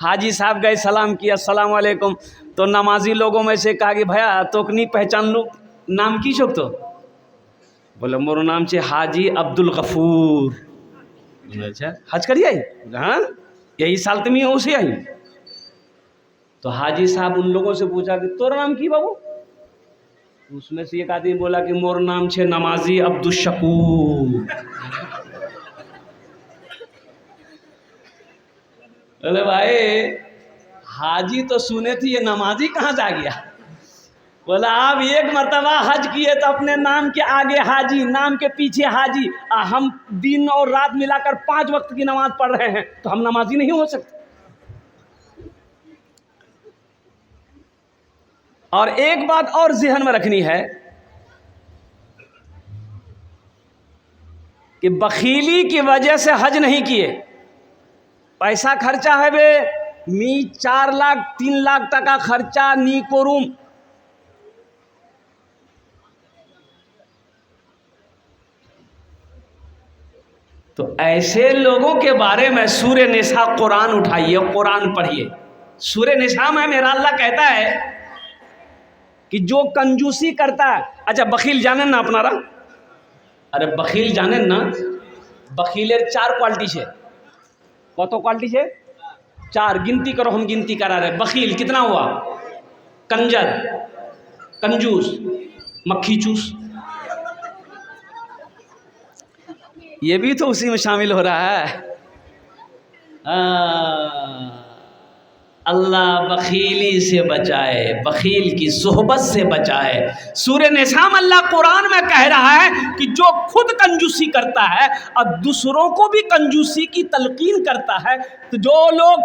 حاجی صاحب گئے سلام کیا السلام علیکم. تو نمازی لوگوں میں سے کہا کہ بھیا تو نہیں پہچان لوں نام کی شوق تو بولے مورو نام چھے حاجی عبد الغفور. اچھا حج کری آئی ہاں یہی سال تمہیں اسے آئی. تو حاجی صاحب ان لوگوں سے پوچھا کہ تورا نام کی بابو. اس میں سے ایک آدمی بولا کہ مور نام چھے نمازی عبد الشکور. ارے بھائی حاجی تو سنے تھی یہ نمازی کہاں جا گیا. بولا آپ ایک مرتبہ حج کیے تو اپنے نام کے آگے حاجی نام کے پیچھے حاجی. ہم دن اور رات ملا کر 5 وقت کی نماز پڑھ رہے ہیں تو ہم نمازی نہیں ہو سکتے. اور ایک بات اور ذہن میں رکھنی ہے کہ بخیلی کی وجہ سے حج نہیں کیے. پیسہ خرچہ ہے بے می 4 لاکھ 3 لاکھ ٹکا خرچہ نی کوروم. تو ایسے لوگوں کے بارے میں سورہ نساء قرآن اٹھائیے قرآن پڑھیے. سورہ نساء میں میرا اللہ کہتا ہے کہ جو کنجوسی کرتا ہے. اچھا بخیل جانن نا اپنارا ارے بخیل جانن نا بخیلر 4 کوالٹی ہے. কত কোয়ালিটি ہے 4 گنتی کرو ہم گنتی کرا رہے. بخیل کتنا ہوا کنجر کنجوس مکھی چوس. یہ بھی تو اسی میں شامل ہو رہا ہے. اللہ بخیلی سے بچائے بخیل کی صحبت سے بچائے. سورہ نساء میں اللہ قرآن میں کہہ رہا ہے کہ جو خود کنجوسی کرتا ہے اور دوسروں کو بھی کنجوسی کی تلقین کرتا ہے. تو جو لوگ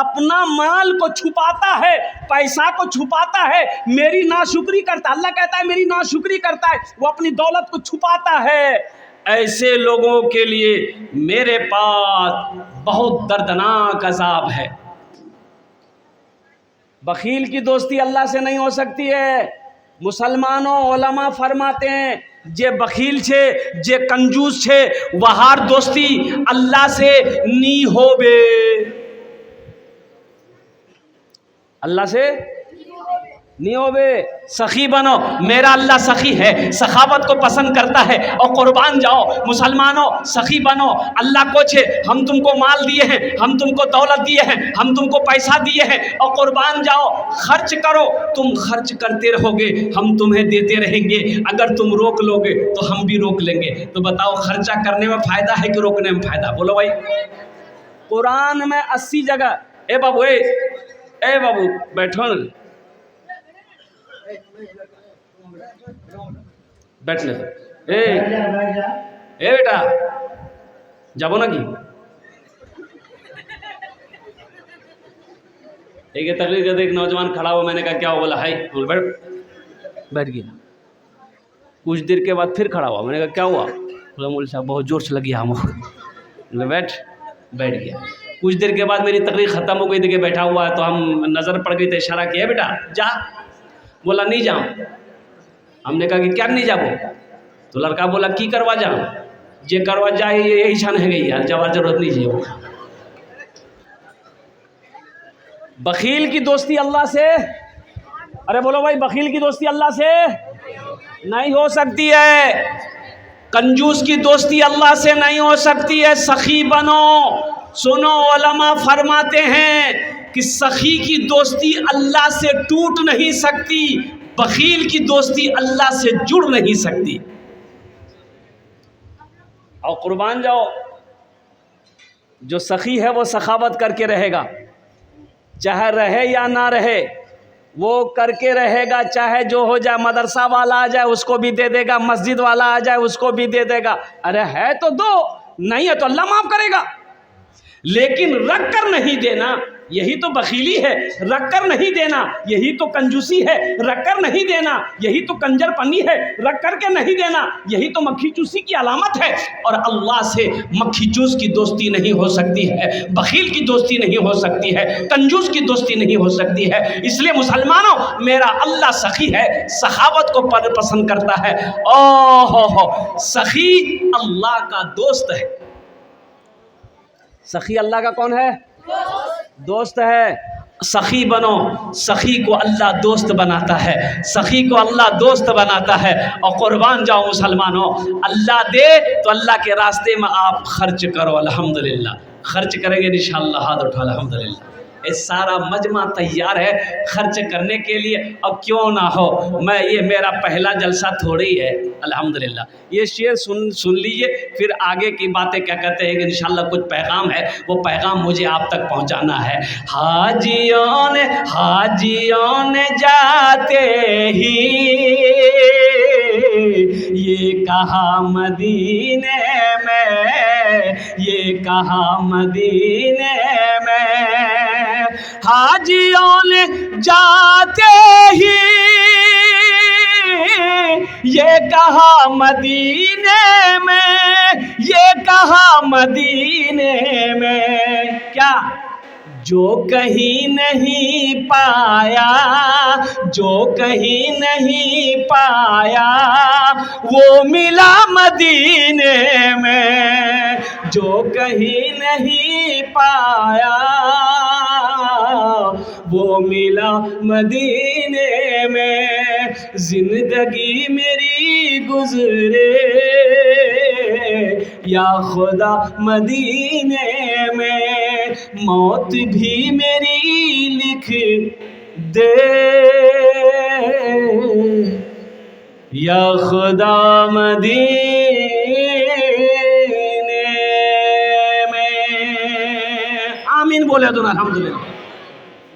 اپنا مال کو چھپاتا ہے پیسہ کو چھپاتا ہے میری ناشکری کرتا اللہ کہتا ہے میری ناشکری کرتا ہے وہ اپنی دولت کو چھپاتا ہے. ایسے لوگوں کے لیے میرے پاس بہت دردناک عذاب ہے. بخیل کی دوستی اللہ سے نہیں ہو سکتی ہے. مسلمانوں علماء فرماتے ہیں جے بخیل چھے جے کنجوس چھے وہار دوستی اللہ سے نی ہو بے. اللہ سے نہیں ہو بے. سخی بنو میرا اللہ سخی ہے سخاوت کو پسند کرتا ہے. اور قربان جاؤ مسلمانوں سخی بنو. اللہ کو چھے ہم تم کو مال دیے ہیں ہم تم کو دولت دیے ہیں ہم تم کو پیسہ دیے ہیں اور قربان جاؤ خرچ کرو. تم خرچ کرتے رہو گے ہم تمہیں دیتے رہیں گے. اگر تم روک لو گے تو ہم بھی روک لیں گے. تو بتاؤ خرچہ کرنے میں فائدہ ہے کہ روکنے میں فائدہ. بولو بھائی قرآن میں 80 جگہ. اے بابو بیٹھو نا بیٹھنے اے بیٹا جابو نا کی ایک تقریر کرتے ایک نوجوان کھڑا ہوا. میں نے کہا کیا ہو بولا ہائی بیٹھ گیا. کچھ دیر کے بعد پھر کھڑا ہوا. میں نے کہا کیا ہوا بولا مولوی صاحب بہت زور سے لگی ہم. بیٹھ گیا. کچھ دیر کے بعد میری تقریر ختم ہو گئی دیکھے بیٹھا ہوا ہے تو ہم نظر پڑ گئی تو اشارہ کیا بیٹا جا. بولا نہیں جاؤں. ہم نے کہا کہ کیا نہیں جاؤ. تو لڑکا بولا کی کروا جاؤں جے کروا جائے یہی شان ہے گئی یار جواب ضرورت نہیں چاہیے. بخیل کی دوستی اللہ سے ارے بولو بھائی بخیل کی دوستی اللہ سے نہیں ہو سکتی ہے. کنجوس کی دوستی اللہ سے نہیں ہو سکتی ہے. سخی بنو. سنو علماء فرماتے ہیں کہ سخی کی دوستی اللہ سے ٹوٹ نہیں سکتی بخیل کی دوستی اللہ سے جڑ نہیں سکتی. اور قربان جاؤ جو سخی ہے وہ سخاوت کر کے رہے گا چاہے رہے یا نہ رہے وہ کر کے رہے گا. چاہے جو ہو جائے مدرسہ والا آ جائے اس کو بھی دے دے گا مسجد والا آ جائے اس کو بھی دے دے گا. ارے ہے تو دو نہیں ہے تو اللہ معاف کرے گا. لیکن رکھ کر نہیں دینا یہی تو بخیلی ہے. رکھ کر نہیں دینا یہی تو کنجوسی ہے. رکھ کر نہیں دینا یہی تو کنجر پنی ہے. رکھ کر کے نہیں دینا یہی تو مکھی چوسی کی علامت ہے. اور اللہ سے مکھی چوس کی دوستی نہیں ہو سکتی ہے بخیل کی دوستی نہیں ہو سکتی ہے کنجوس کی دوستی نہیں ہو سکتی ہے. اس لیے مسلمانوں میرا اللہ سخی ہے سخاوت کو پسند کرتا ہے. سخی اللہ کا دوست ہے. سخی اللہ کا کون ہے دوست ہے، سخی بنو، سخی کو اللہ دوست بناتا ہے، سخی کو اللہ دوست بناتا ہے۔ اور قربان جاؤ مسلمانوں، اللہ دے تو اللہ کے راستے میں آپ خرچ کرو، الحمدللہ خرچ کریں گے انشاءاللہ، ہاتھ اٹھا الحمدللہ۔ یہ سارا مجمع تیار ہے خرچ کرنے کے لیے، اب کیوں نہ ہو، میں یہ میرا پہلا جلسہ تھوڑی ہے، الحمدللہ یہ شعر سن لیجئے، پھر آگے کی باتیں کیا کہتے ہیں کہ انشاءاللہ کچھ پیغام ہے، وہ پیغام مجھے آپ تک پہنچانا ہے۔ حاجیوں نے جاتے ہی یہ کہا مدینے میں، یہ کہا مدینے میں، حاجیوں نے جاتے ہی یہ کہا مدینے میں، یہ کہا مدینے میں، کیا جو کہیں نہیں پایا، جو کہیں نہیں پایا وہ ملا مدینے میں، جو کہیں نہیں پایا وہ ملا مدینے میں۔ زندگی میری گزرے یا خدا مدینے میں، موت بھی میری لکھ دے یا خدا مدینے میں۔ آمین بولے دونوں الحمدللہ۔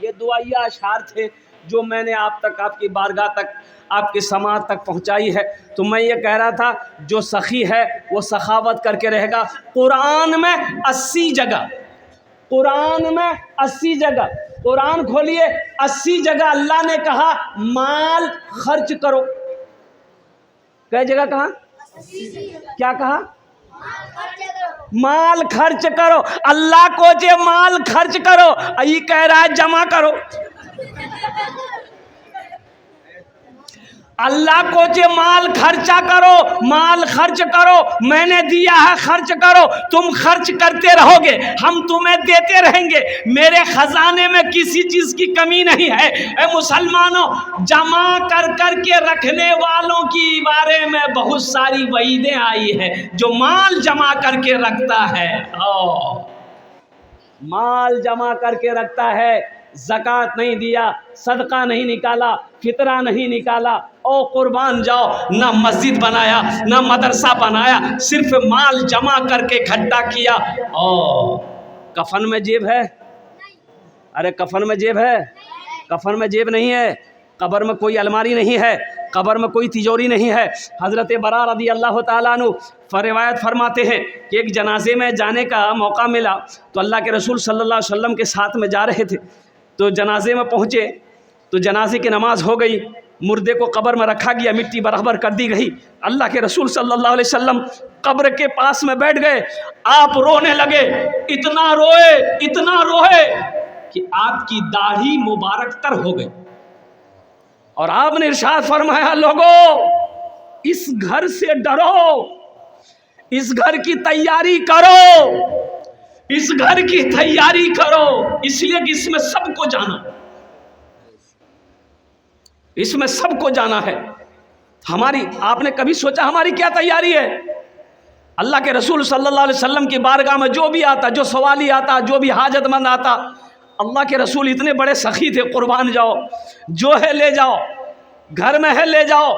یہ دعائیہ اشعار تھے جو میں نے آپ تک، آپ کی بارگاہ تک، آپ کی سماعت تک پہنچائی ہے۔ تو میں یہ کہہ رہا تھا جو سخی ہے وہ سخاوت کر کے رہے گا۔ قرآن میں 80 جگہ، قرآن میں 80 جگہ، قرآن کھولیے 80 جگہ اللہ نے کہا مال خرچ کرو۔ کئی جگہ کہا؟ کیا کہا؟ مال خرچ کرو۔ اللہ کو جے مال خرچ کرو، یہ کہہ رہا ہے جمع کرو۔ اللہ کو جے مال خرچہ کرو، مال خرچ کرو، میں نے دیا ہے خرچ کرو، تم خرچ کرتے رہو گے، ہم تمہیں دیتے رہیں گے، میرے خزانے میں کسی چیز کی کمی نہیں ہے۔ اے مسلمانوں، جمع کر کر کے رکھنے والوں کی بارے میں بہت ساری وعیدیں آئی ہیں، جو مال جمع کر کے رکھتا ہے، مال جمع کر کے رکھتا ہے، زکوٰۃ نہیں دیا، صدقہ نہیں نکالا، فطرہ نہیں نکالا، او قربان جاؤ، نہ مسجد بنایا نہ مدرسہ بنایا، صرف مال جمع کر کے اکٹھا کیا۔ او کفن میں جیب ہے؟ ارے کفن میں جیب ہے؟ کفن میں جیب نہیں ہے، قبر میں کوئی الماری نہیں ہے، قبر میں کوئی تجوری نہیں ہے۔ حضرت برا رضی اللہ تعالیٰ عنہ روایت فرماتے ہیں کہ ایک جنازے میں جانے کا موقع ملا تو اللہ کے رسول صلی اللہ علیہ وسلم کے ساتھ میں جا رہے تھے، تو جنازے میں پہنچے تو جنازے کی نماز ہو گئی، مردے کو قبر میں رکھا گیا، مٹی برابر کر دی گئی۔ اللہ کے رسول صلی اللہ علیہ وسلم قبر کے پاس میں بیٹھ گئے، آپ رونے لگے، اتنا روئے کہ آپ کی داڑھی مبارک تر ہو گئی، اور آپ نے ارشاد فرمایا لوگو اس گھر سے ڈرو، اس گھر کی تیاری کرو، اس گھر کی تیاری کرو، اس لیے کہ اس میں سب کو جانا، اس میں سب کو جانا ہے۔ ہماری، آپ نے کبھی سوچا ہماری کیا تیاری ہے؟ اللہ کے رسول صلی اللہ علیہ وسلم کی بارگاہ میں جو بھی آتا، جو سوالی آتا، جو بھی حاجت مند آتا، اللہ کے رسول اتنے بڑے سخی تھے، قربان جاؤ، جو ہے لے جاؤ، گھر میں ہے لے جاؤ۔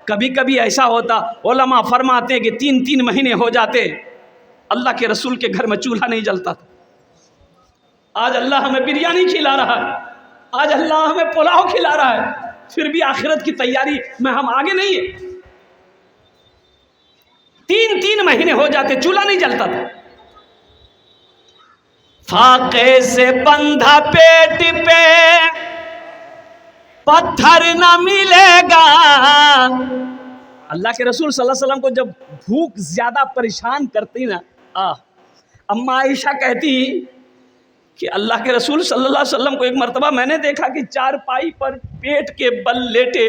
کبھی کبھی ایسا ہوتا، علماء فرماتے ہیں کہ 3 مہینے ہو جاتے، اللہ کے رسول کے گھر میں چولہا نہیں جلتا تھا۔ آج اللہ ہمیں بریانی کھلا رہا ہے، آج اللہ ہمیں پلاؤ کھلا رہا ہے، پھر بھی آخرت کی تیاری میں ہم آگے نہیں ہیں۔ 3 مہینے ہو جاتے، چولہا نہیں جلتا تھا۔ فاقے سے بندھا پیٹ پہ پتھر نہ ملے گا۔ اللہ کے رسول صلی اللہ علیہ وسلم کو جب بھوک زیادہ پریشان کرتی نا، اما عائشہ کہتی کہ اللہ کے رسول صلی اللہ علیہ وسلم کو ایک مرتبہ میں نے دیکھا کہ چارپائی پر پیٹ کے بل لیٹے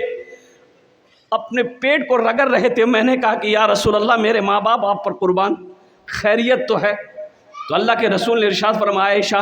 اپنے پیٹ کو رگڑ رہے تھے۔ میں نے کہا کہ یا رسول اللہ، میرے ماں باپ آپ پر قربان، خیریت تو ہے؟ تو اللہ کے رسول نے ارشاد فرمایا عائشہ